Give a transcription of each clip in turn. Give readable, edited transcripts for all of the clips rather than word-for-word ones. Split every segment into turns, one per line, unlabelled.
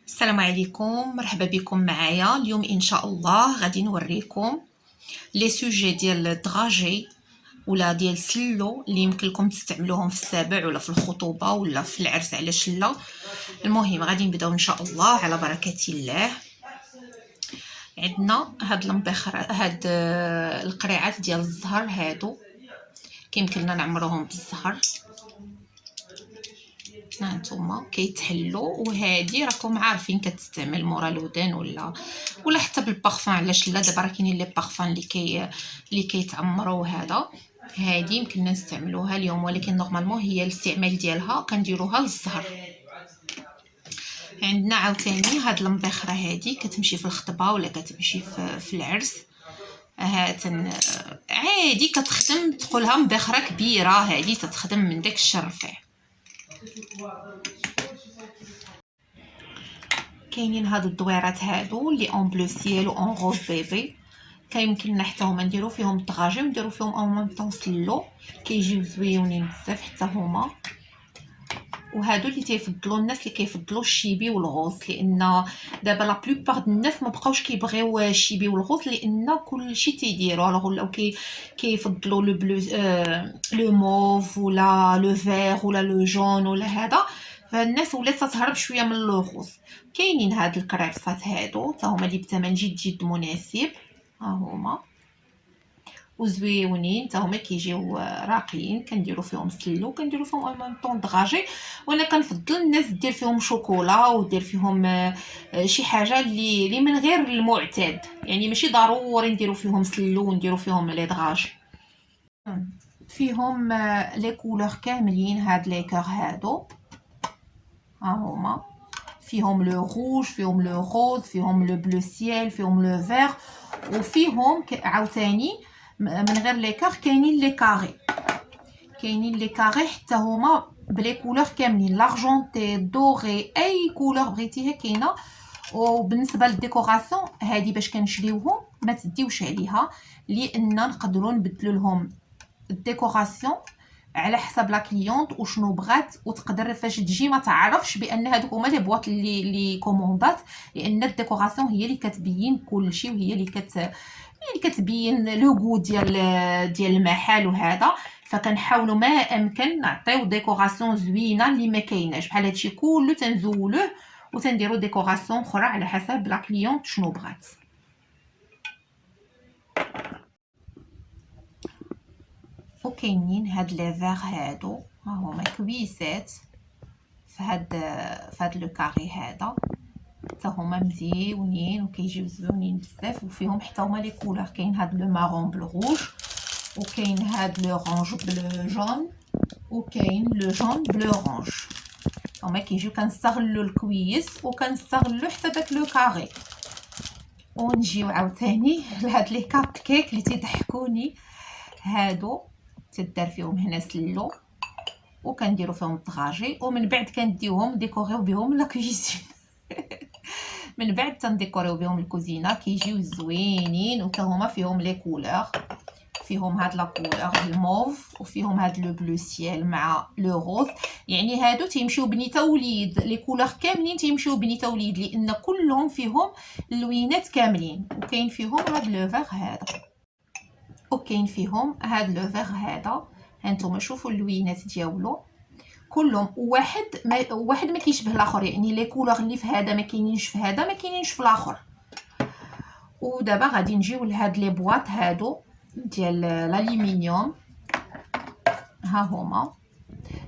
السلام عليكم، مرحبا بكم معايا. اليوم ان شاء الله غادي نوريكم لي سوجي ديال الدراجي ولا ديال السلو اللي يمكن لكم تستعملوهم في السابع ولا في الخطوبه ولا في العرس، علاش لا. المهم غادي نبداو ان شاء الله على بركه الله. عندنا هاد المبخره، هاد القريعات ديال الزهر، هادو كيمكن لنا نعمروهم بالزهر. هانتوما كيتحلوا، وهادي راكم عارفين كتستعمل مورا الودان ولا حتى بالبارفان، علاش لا. دابا راه كاينين لي بارفان اللي كيتعمروا. هادي يمكننا نستعملوها اليوم، ولكن نورمالمون هي الاستعمال ديالها كنديروها للزهر. عندنا عاوتاني هاد المبخره، هادي كتمشي في الخطبه ولا كتمشي في العرس. عادي كتخدم، تقولها مبخره كبيره، هادي تتخدم من داك الشرفع. كاينين هاد الدويرات هادو اللي اون بلو سيل و اون روز بيبي، كيمكننا حتى هما نديرو فيهم الطغاجي ونديرو فيهم او ميم طون سلو، كيجيو زويونين بزاف حتى هما. وهادو اللي تيفضلوا الناس اللي كيفضلوا الشيبي والغوص، لان دابا لا بلوبار د الناس ما بقاوش كيبغيو الشيبي والغوص، لان كلشي تيديروا الوغ، ولاو كيفضلوا لو بلو، لو موف ولا لو فير ولا لو جون ولا هذا. فالناس ولات تهرب شويه من الغوص. كاينين هاد الكريبسات هادو حتى هما اللي بثمن جد مناسب، ها هما وزويونين حتى هما، كيجيو راقيين. كنديروا فيهم سلو، كنديروا فيهم ان ميم طون دغاجي، وانا كنفضل الناس دير فيهم شوكولا ودير فيهم شي حاجه اللي من غير المعتاد، يعني ماشي ضروري نديروا فيهم سلو ونديروا فيهم لي دغاج. فيهم لي كولور كاملين، هاد لي كور هادو ها هما، فيهم لو روج، فيهم لو روز، فيهم لو بلو سيل، فيهم لو فير، وفيهم عاوتاني من غير لي كور كاينين لي كاري. حتى هما بلي كولور كاملين، لارجونتي، دوري، اي كولور بغيتيها كاينه. وبالنسبه للديكوراسيون هادي باش كنشريوهم ما تديوش عليها، لان نقدروا نبدلوا لهم الديكوراسيون على حسب لا كليونط وشنو بغات، وتقدر فاش تجي ما تعرفش بان هادوك هما لي بواط اللي كوموندات، لان الديكوراسيون هي اللي كتبين كلشي، وهي اللي كتبين لو غو ديال المحل وهذا. فكنحاولوا ما امكن نعطيو ديكوراسيون زوينه اللي ما كايناش، بحال هادشي كله تنزولوه وتنديروا ديكوراسيون اخرى على حسب لا كليونط شنو بغات. وكاينين هاد لي فيغ هادو، ها هما كويسات في هاد لو كاري هذا، حتى هما مزيونين وكيجيو زوينين بزاف، وفيهم حتى هما لي كولور. كاين هاد لو مارون بلو روج، وكاين هاد لو رونج بلو جون، وكاين لو جون بلو رونج. هما كيجيو كنستغلوا الكويس وكنستغلوا حتى داك لو كاري. ونجيو عاوتاني لهاد لي كاب كيك اللي تيضحكوني، هادو تدار فيهم هنا سلو وكنديروا فيهم الطغاجي، ومن بعد كنديوهم ديكوريو بهم لا كوزين. من بعد تنديكوريو بهم الكوزينه، كيجيو زوينين. وتا هما فيهم لي كولور، فيهم هاد لا كولور الموف، وفيهم هاد لو بلو سيل مع لو روز. يعني هادو تيمشيو بنيته وليد، لي كولور كاملين تيمشيو بنيته وليد، لان كلهم فيهم اللوينات كاملين. وكاين فيهم هاد لو فيغ هذا، وكاين فيهم هاد لو فيغ هذا. هانتوما شوفوا اللوينات ديالو كلهم واحد ما كيشبه الاخر، يعني لي كولور اللي في هذا ما كاينينش في هذا، ما كاينينش في الاخر. ودابا غادي نجيو لهاد لي بواط هادو ديال الالومنيوم، ها هما.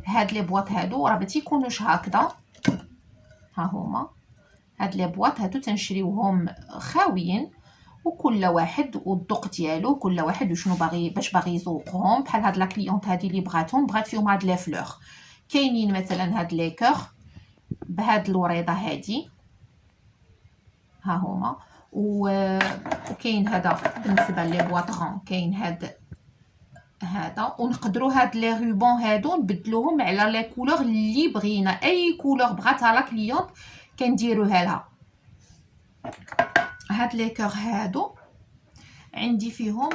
هاد لي بواط هادو راه ما تيكونوش هكذا، ها هما. هاد لي بواط هادو تنشريوهم خاويين، وكل واحد والذوق ديالو، كل واحد وشنو باغي باش باغي يذوقهم. بحال هاد لا كليونط هادي اللي بغات فيهم هاد لي فلور. كاينين مثلا هاد لي كور بهاد الوريضه هادي، ها هما. وكاين هذا بالنسبه لي بواطغون، كاين هذا. ونقدروا هاد لي روبون هادو نبدلوهم على لي كولور اللي بغينا، اي كولور بغاتها لا كليونط كنديروها لها. هاد لي كور هادو عندي فيهم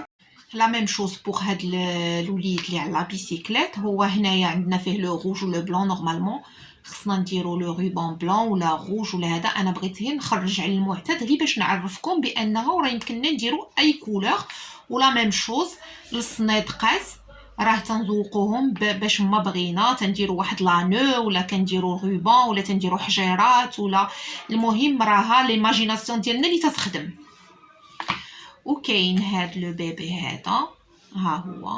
لا ميم شوز بوغ هاد الوليد اللي على لا بيسيكليت. هو هنايا عندنا فيه لو روج و لو بلون. نورمالمون خصنا نديرو لو روبان بلون ولا روج ولا هذا. انا بغيت غير نخرج على المعتاد غير باش نعرفكم بانه راه يمكننا نديرو اي كولور. ولا ميم شوز الصنيدقات راه تنزوقوهم باش ما بغينا تنديروا واحد لانو ولا كنديروا روبان ولا تنديروا حجيرات ولا المهم راها ليماجيناسيون ديالنا اللي تتخدم. وكاين هاد لو بيبي هذا ها هو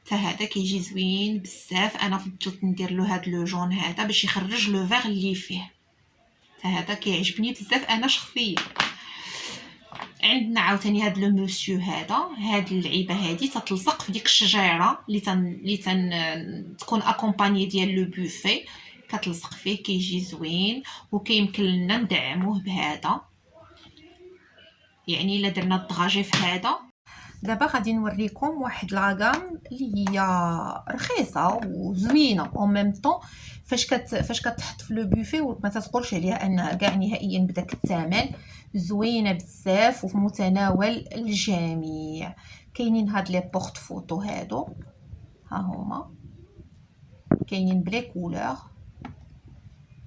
حتى هذا كيجي زوين بزاف. انا فضلت ندير له هاد لو جون هذا باش يخرج لو فيغ اللي فيه. حتى هذا كيعجبني بزاف انا شخصيا. عندنا عاوتاني هاد لو موسيو هذا. هاد اللعيبه هادي تتلصق في ديك الشجيره اللي تكون اكومباني ديال لو بوفي. كتلصق فيه كيجي زوين وكيمكن لنا ندعموه بهذا. يعني الا درنا الطغاجي في هذا. دابا غادي نوريكم واحد لاغام اللي هي رخيصه وزوينه او ميم طون. فاش كتحط في لو بوفي وما تتقولش عليها انها كاع نهائيا بداك الثمن. زوينه بزاف وفي متناول الجميع. كاينين هاد لي بورت فوتو هادو ها هما كاينين بلي كولور.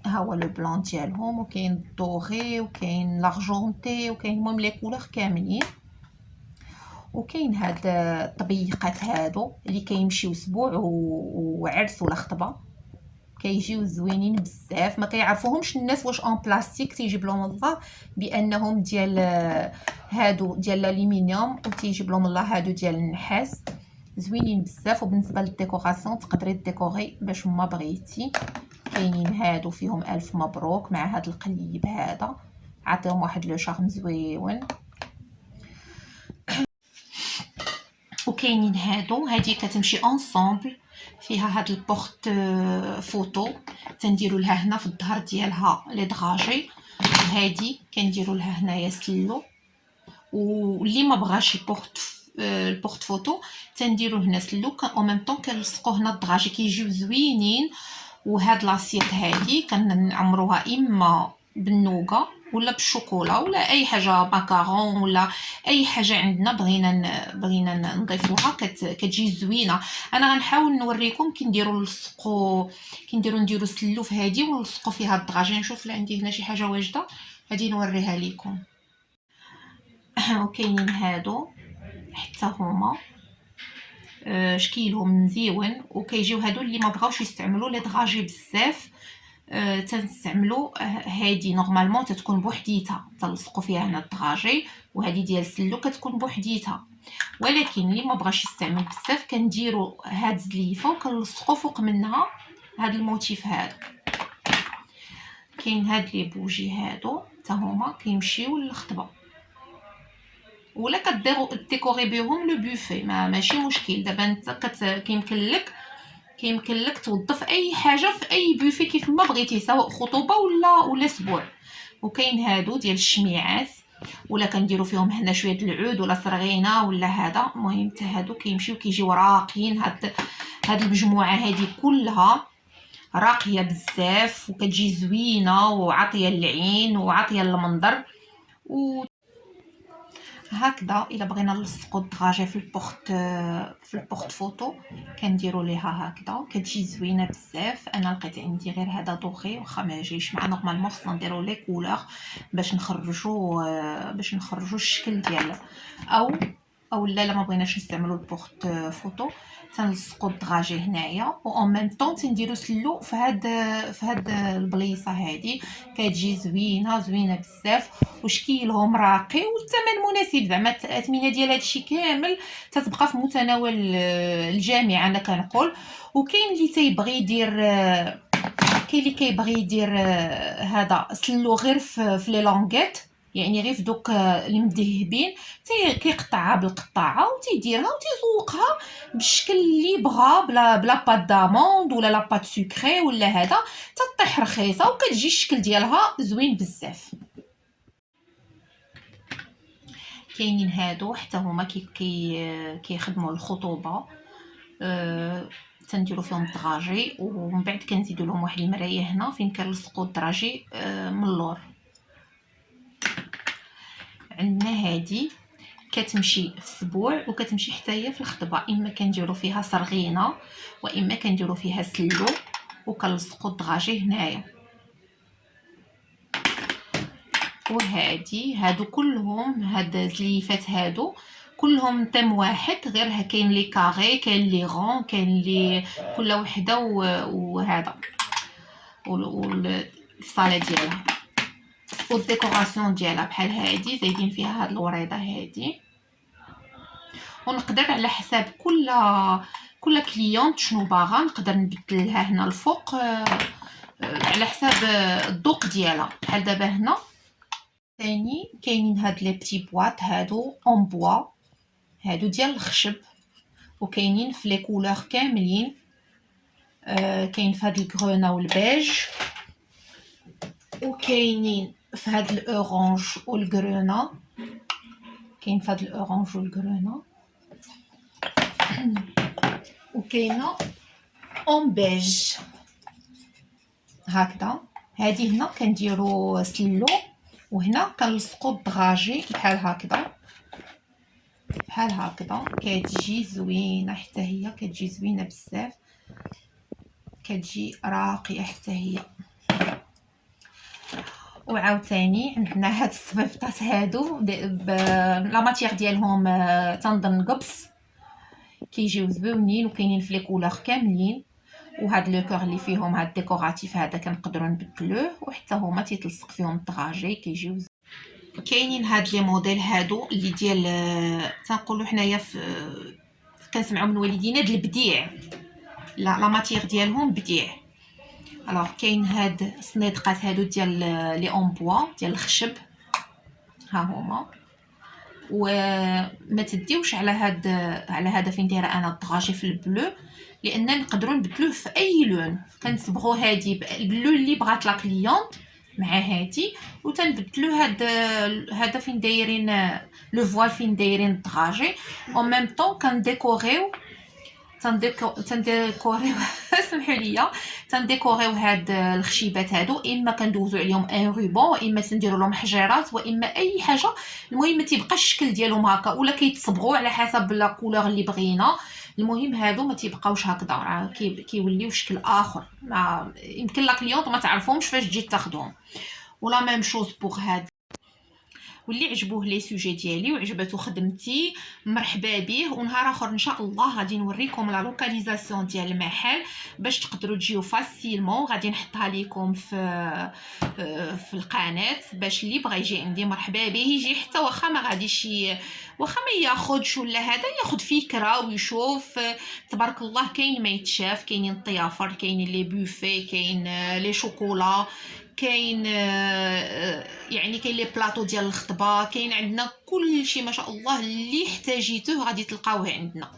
ها هو لو بلون ديالهم وكاين الدوغي وكاين لارجونتي وكاين المهم لي كولور كاملين. وكاين هاد الطبيقات هادو اللي كيمشيو اسبوع وعرس ولا خطبه. كيجيو زوينين بزاف. ما كيعرفوهمش الناس واش اون بلاستيك. تيجيب لهم الله بانهم ديال هادو ديال الالومنيوم وتيجيب لهم الله هادو ديال النحاس. زوينين بزاف. وبالنسبه للديكوراسيون تقدري ديكوري باش ما بغيتي. كاينين هادو فيهم الف مبروك مع هاد القليب هذا. عطيهم واحد لو شارم زويون. وكاينين هادي كتمشي انصامبل فيها هاد البورت فوتو. تنديروا لها هنا في الظهر ديالها لي دراجي. هادي كنديروا لها هنايا سلو. واللي ما بغاش البورت فوتو تنديروا هنا سلو او ميم طون كنلصقوا هنا الدراجي كيجيو زوينين. وهاد لاسيت هادي كنعمروها اما بالنوغا ولا بالشوكولا ولا اي حاجه ماكارون ولا اي حاجه عندنا بغينا نضيفوها كتجي زوينه. انا غنحاول نوريكم كي نديرو سلو في هادي ونلصقوا فيها الدراجي. نشوف عندي هنا شي حاجه واجده غادي نوريها لكم. وكاينين هادو حتى هما شكيلهم مزيون. وكيجيو هادو اللي ما بغاوش يستعملوا لي دراجي بزاف تنستعملوا هادي. نورمالمون تتكون بوحديتها تلصقوا فيها هنا الدراجي. وهادي ديال سلو كتكون بوحديتها. ولكن اللي ما بغاش يستعمل بزاف كنديروا هاد زليفه وكنلصقوا فوق منها هاد الموتيف هذا. كاين هاد لي بوجي هادو حتى هما كيمشيو للخطبه ولا كديكوري بهم لو بوفي. ماشي مشكل. دابا انت كيمكن لك توظف اي حاجه في اي بوفي كيف ما بغيتي سواء خطوبه ولا اسبوع. وكاين هادو ديال الشميعات ولا كنديروا فيهم هنا شويه د العود ولا صرغينه ولا هذا. المهم حتى هادو كيمشيو كيجيو راقيين. هاد المجموعه هادي كلها راقيه بزاف وكتجي زوينه وعاطيه العين وعاطيه المنظر. هكذا الا بغينا نلصقوا الدراجي في البورت فوتو كنديروا ليها هكذا كتجي زوينه بزاف. انا لقيت عندي غير هذا دوغي واخا ما جايش مع. نورمالمون خصنا نديروا لي كولور باش نخرجوا الشكل ديالها. او لا ما بغيناش نستعملوا البورت فوتو تنلصقوا الدراجي هنايا و اون ميم طون تنديروا سلو في هاد البليصه هادي. كتجي زوينه بزاف وشكيلهم راقي والثمن مناسب. زعما الثمنه ديال هادشي كامل تتبقى في متناول الجميع انا كنقول. وكاين اللي تيبغي يدير هذا سلو غير في لي لونغيت. يعني غير في دوك اللي مذهبين كيقطعها بالقطاعه وتيديرها وتيزوقها بالشكل اللي بغا بلا بات داموند ولا لا بات سكري ولا هذا. تطيح رخيصه وكتجي الشكل ديالها زوين بزاف. كاينين هادو حتى هما كيخدموا الخطوبه. تنديروا فيهم الدراجي ومن بعد كنزيدوا لهم واحد المرايه هنا فين كنلصقوا الدراجي من اللور. عندنا هادي كتمشي في السبوع وكتمشي حتى هي في الخطبه. اما كنديروا فيها صرغينه واما كنديروا فيها سلو وكنلصقوا الدغاجي هنايا. هادو كلهم، هاد الزليفات هادو كلهم طيم واحد، غير كاين لي كاري، كاين لي غون، كاين لي كل وحده وهذا والصاله ديالها والديكوراسيون ديالها بحال هادي. زايدين فيها هاد الوريضه هادي، ونقدر على حساب كل كليونت شنو باغا نقدر نبدلها هنا الفوق على حساب الذوق ديالها. بحال دابا هنا ثاني كاينين هاد لي بتي بواط هادو اون بوا، هادو ديال الخشب، وكاينين في لي كولور كاملين. كاين في هاد الكرونا والبيج، وكاينين في هاد الاورانج والكرونا، كاين في هاد الاورانج والكرونا، وكاينه اون بيج هكذا. هادي هنا كنديروا سلو، وهنا كنلصقوا الدغاجي بحال هكذا بحال هكذا. كتجي زوينه حتى هي، كتجي زوينه بزاف، كتجي راقيه حتى هي. وعاوتاني عندنا هاد الصبيبطات هادو لا ماتيغ ديالهم تنظن قبص، كيجيو زوينين وكاينين في لي كولور كاملين. وهاد لو كور اللي فيهم هاد الديكوراتيف هذا كنقدروا نبدلوه، وحتى هما تيتلصق فيهم الطغاجي كيجيو. كاينين هاد لي موديل هادو اللي ديال تنقولوا حنايا كنسمعوا من والدينا د البديع، لا ماتيغ ديالهم بديع. الوغ كاين هاد الصنيدقات هادو ديال لي اون بوا ديال الخشب، ها هما. وما تديوش على هذا فين دايره انا الطغاجي في البلو، لان نقدروا نبدلوه في اي لون. كنصبغوا هادي باللون اللي بغات لا كليونط مع هادي، وتنبدلوا هذا فين دايرين لو فوال، فين دايرين الطغاجي. اون ميم طون كنديكوريو سمحوا لي، تنديكوريو هاد الخشيبات هادو، اما كندوزو عليهم ان روبون، واما تنديروا لهم حجيرات، واما اي حاجه. المهم ما تيبقاش الشكل ديالهم هكا، ولا كيتصبغوا على حسب لا كولور اللي بغينا. المهم هادو ما تيبقاوش هكذا، راه كيوليو شكل اخر. ما يمكن لا كليونط ما تعرفهمش فاش تجي تاخذهم. ولا ميم شوز بوغ هاد. واللي عجبوه لي سوجي ديالي وعجبته خدمتي مرحبا به. ونهار اخر ان شاء الله غادي نوريكم لا لوكاليزاسيون ديال المحل باش تقدروا تجيو فاسيلمون. غادي نحطها لكم في القناه باش اللي بغى يجي عندي مرحبا به يجي، حتى واخا ما غاديش واخا ما ياخذش ولا هذا، ياخذ فكره ويشوف. تبارك الله كاين ما يتشاف، كاينين الطيافر، كاينين لي بوفي، كاين لي شوكولا، كاين يعني كاين لي بلاطو ديال الخطبه، كاين عندنا كل شيء ما شاء الله. اللي احتاجيته غادي تلقاوه عندنا.